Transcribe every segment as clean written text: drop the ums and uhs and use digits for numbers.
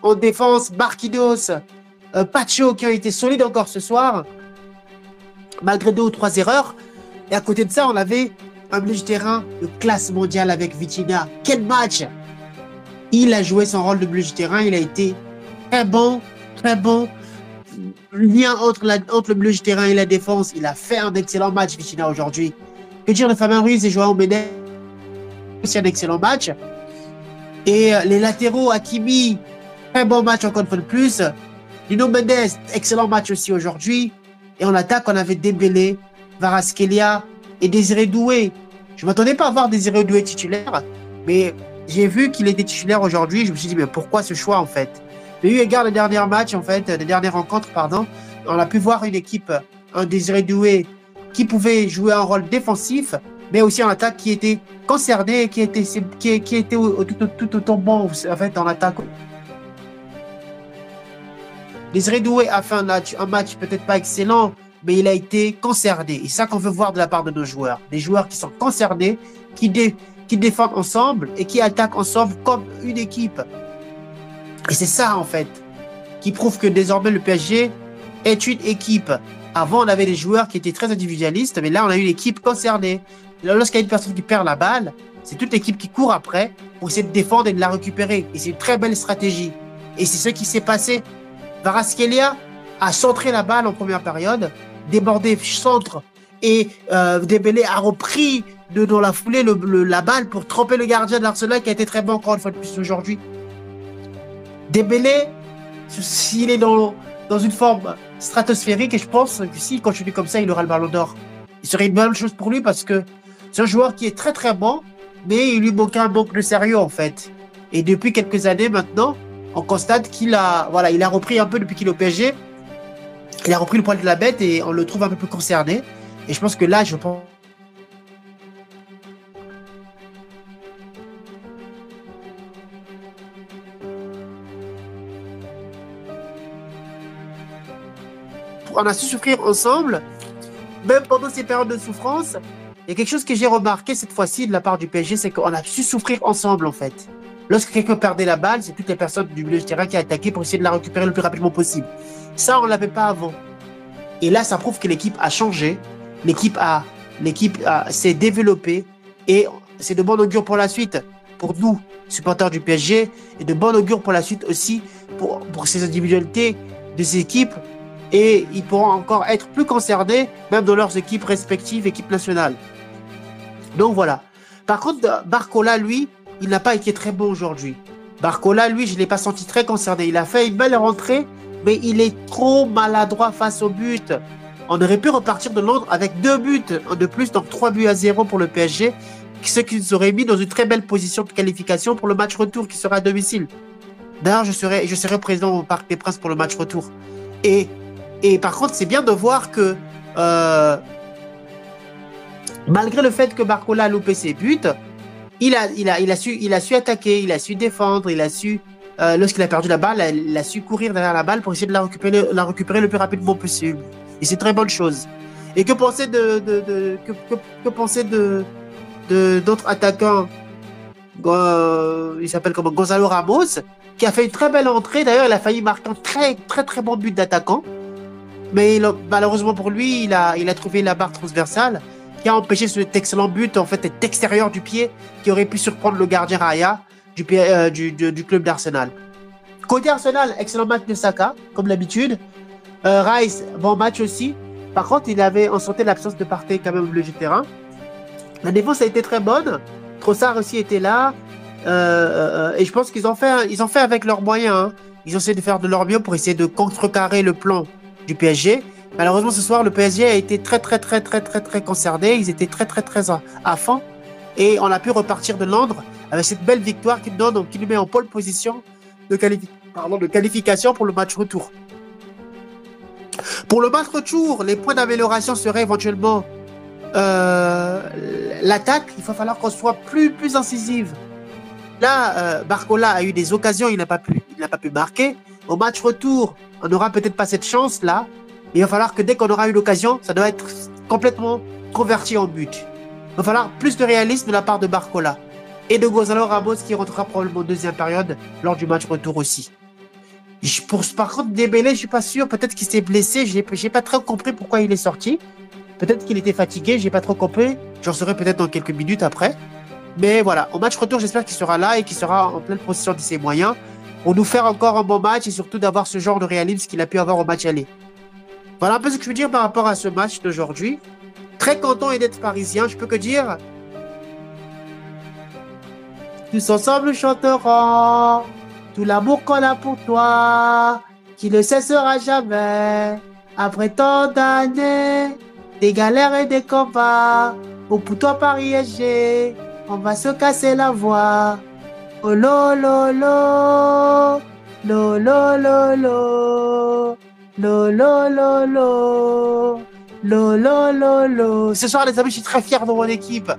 En défense, Marquinhos, Pacho qui ont été solides encore ce soir, malgré 2 ou 3 erreurs. Et à côté de ça, on avait un milieu de terrain de classe mondiale avec Vitinha. Quel match! Il a joué son rôle de milieu de terrain, il a été très bon, très bon. Lien entre le milieu de terrain et la défense, il a fait un excellent match, Vitinha, aujourd'hui. Que dire de Fabien Ruiz et Joao Mendes? C'est un excellent match. Et les latéraux, Hakimi, très bon match encore une fois de plus. Nuno Mendes, excellent match aussi aujourd'hui. Et en attaque, on avait Dembélé, Kvaratskhelia et Désiré Doué. Je ne m'attendais pas à voir Désiré Doué titulaire, mais j'ai vu qu'il était titulaire aujourd'hui. Je me suis dit, mais pourquoi ce choix en fait? Mais eu égard les derniers matchs, en fait, les dernières rencontres, pardon, on a pu voir une équipe, un Désiré Doué, qui pouvait jouer un rôle défensif, mais aussi en attaque qui était concerné, qui était tout autant bon en fait en attaque. Désiré Doué a fait un match peut-être pas excellent, mais il a été concerné. Et c'est ça qu'on veut voir de la part de nos joueurs. Des joueurs qui sont concernés, qui défendent ensemble et qui attaquent ensemble comme une équipe. Et c'est ça, en fait, qui prouve que désormais le PSG est une équipe. Avant, on avait des joueurs qui étaient très individualistes, mais là, on a une équipe concernée. Lorsqu'il y a une personne qui perd la balle, c'est toute l'équipe qui court après pour essayer de défendre et de la récupérer. Et c'est une très belle stratégie. Et c'est ce qui s'est passé. Kvaratskhelia a centré la balle en première période, débordé centre, et Dembélé a repris dans la foulée la balle pour tromper le gardien de l'Arsenal qui a été très bon encore une fois de plus aujourd'hui. Dembélé, s'il est dans une forme stratosphérique, et je pense que s'il continue comme ça, il aura le ballon d'or. Il serait une bonne chose pour lui parce que c'est un joueur qui est très très bon, mais il lui manque un manque de sérieux en fait. Et depuis quelques années maintenant, on constate qu'il a repris un peu depuis qu'il est au PSG. Il a repris le poil de la bête et on le trouve un peu plus concerné. Et je pense que là, je pense. On a su souffrir ensemble, même pendant ces périodes de souffrance. Il y a quelque chose que j'ai remarqué cette fois-ci de la part du PSG, c'est qu'on a su souffrir ensemble en fait. Lorsque quelqu'un perdait la balle, c'est toutes les personnes du milieu de terrain qui attaquaient pour essayer de la récupérer le plus rapidement possible. Ça, on ne l'avait pas avant. Et là, ça prouve que l'équipe a changé, l'équipe s'est développée et c'est de bon augure pour la suite, pour nous, supporters du PSG, et de bon augure pour la suite aussi pour ces individualités de ces équipes. Et ils pourront encore être plus concernés, même dans leurs équipes respectives, équipes nationales. Donc voilà. Par contre, Barcola, lui, il n'a pas été très bon aujourd'hui. Barcola, lui, je ne l'ai pas senti très concerné. Il a fait une belle rentrée, mais il est trop maladroit face au but. On aurait pu repartir de Londres avec 2 buts de plus, donc 3-0 pour le PSG, ce qui nous aurait mis dans une très belle position de qualification pour le match retour qui sera à domicile. D'ailleurs, je serai présent au Parc des Princes pour le match retour. Et par contre, c'est bien de voir que malgré le fait que Barcola a loupé ses buts, il a su attaquer, il a su défendre, il a su, lorsqu'il a perdu la balle, il a su courir derrière la balle pour essayer de la récupérer le plus rapidement possible. Et c'est une très bonne chose. Et que penser d'autres attaquants? Il s'appelle comment? Gonzalo Ramos, qui a fait une très belle entrée. D'ailleurs, il a failli marquer un très très très bon but d'attaquant. Mais malheureusement pour lui, il a trouvé la barre transversale qui a empêché cet excellent but, en fait, extérieur du pied, qui aurait pu surprendre le gardien Raya du club d'Arsenal. Côté Arsenal, excellent match de Saka, comme d'habitude. Rice, bon match aussi. Par contre, on sentait l'absence de Partey quand même au milieu du terrain. La défense a été très bonne. Trossard aussi était là. Et je pense qu'ils ont fait avec leurs moyens. Hein. Ils ont essayé de faire de leur mieux pour essayer de contrecarrer le plan du PSG. Malheureusement, ce soir, le PSG a été très concerné. Ils étaient très à fond. Et on a pu repartir de Londres avec cette belle victoire qui nous met en pole position de qualification pour le match retour. Pour le match retour, les points d'amélioration seraient éventuellement l'attaque. Il va falloir qu'on soit plus incisive. Là, Barcola a eu des occasions, il n'a pas pu marquer. Au match retour, on n'aura peut-être pas cette chance-là. Il va falloir que dès qu'on aura eu l'occasion, ça doit être complètement converti en but. Il va falloir plus de réalisme de la part de Barcola. Et de Gonzalo Ramos qui rentrera probablement en deuxième période lors du match retour aussi. Par contre, Dembélé, je suis pas sûr. Peut-être qu'il s'est blessé. J'ai pas trop compris pourquoi il est sorti. Peut-être qu'il était fatigué. J'ai pas trop compris. J'en saurai peut-être dans quelques minutes après. Mais voilà, au match retour, j'espère qu'il sera là et qu'il sera en pleine possession de ses moyens pour nous faire encore un bon match et surtout d'avoir ce genre de réalisme qu'il a pu avoir au match aller. Voilà un peu ce que je veux dire par rapport à ce match d'aujourd'hui. Très content d'être parisien, je peux que dire. Tous ensemble chanterons tout l'amour qu'on a pour toi, qui ne cessera jamais. Après tant d'années, des galères et des combats, pour toi Paris SG, on va se casser la voix. Oh lo lo lo, lo lo lo lo, lo lo lo lo, lo lo lo lo. Ce soir les amis, je suis très fier de mon équipe,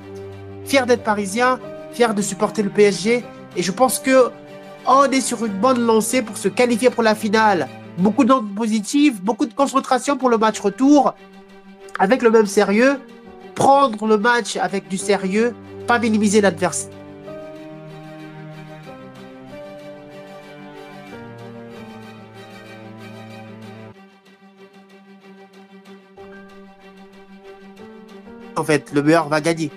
fier d'être parisien, fier de supporter le PSG et je pense que on est sur une bonne lancée pour se qualifier pour la finale. Beaucoup d'ondes positives, beaucoup de concentration pour le match retour, avec le même sérieux, prendre le match avec du sérieux, pas minimiser l'adversaire. En fait, le meilleur va gagner.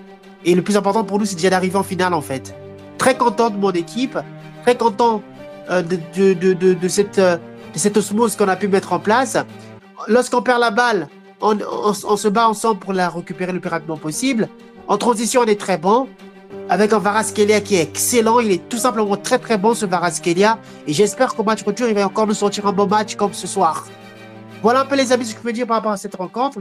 Et le plus important pour nous, c'est déjà d'arriver en finale, en fait. Très content de mon équipe, très content de cette osmose qu'on a pu mettre en place. Lorsqu'on perd la balle, on se bat ensemble pour la récupérer le plus rapidement possible. En transition, on est très bon. Avec un Kvaratskhelia qui est excellent. Il est tout simplement très très bon, ce Kvaratskhelia. Et j'espère qu'au match retour, il va encore nous sortir un bon match comme ce soir. Voilà un peu les amis ce que je peux dire par rapport à cette rencontre.